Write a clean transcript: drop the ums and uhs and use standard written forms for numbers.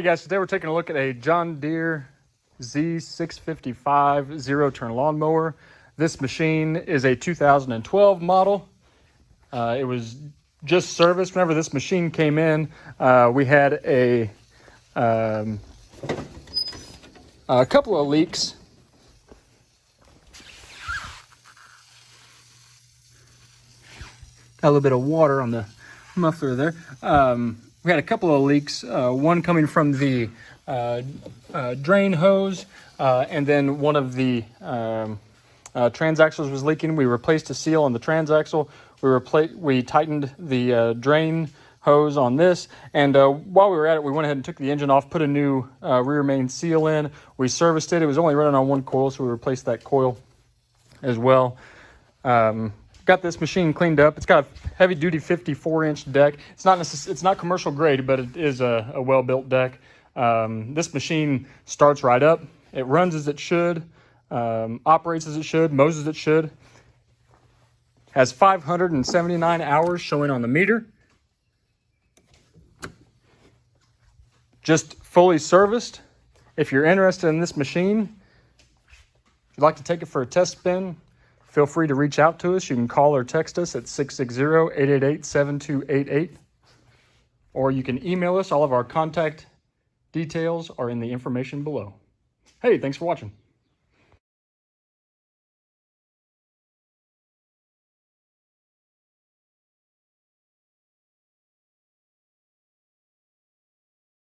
Hey guys, today we're taking a look at a John Deere Z655 zero-turn lawnmower. This machine is a 2012 model. It was just serviced. Whenever this machine came in, we had a couple of leaks. Got a little bit of water on the muffler there. We had a couple of leaks, one coming from the drain hose, and then one of the transaxles was leaking. We replaced a seal on the transaxle. We tightened the drain hose on this, and while we were at it, we went ahead and took the engine off, put a new rear main seal in. We serviced it. It was only running on one coil, so we replaced that coil as well. Got this machine cleaned up. It's got a heavy-duty 54-inch deck. It's not commercial grade, but it is a well-built deck. This machine starts right up. It runs as it should, operates as it should, mows as it should. Has 579 hours showing on the meter. Just fully serviced. If you're interested in this machine, if you'd like to take it for a test spin, feel free to reach out to us. You can call or text us at 660-888-7288. Or you can email us. All of our contact details are in the information below. Hey, thanks for watching.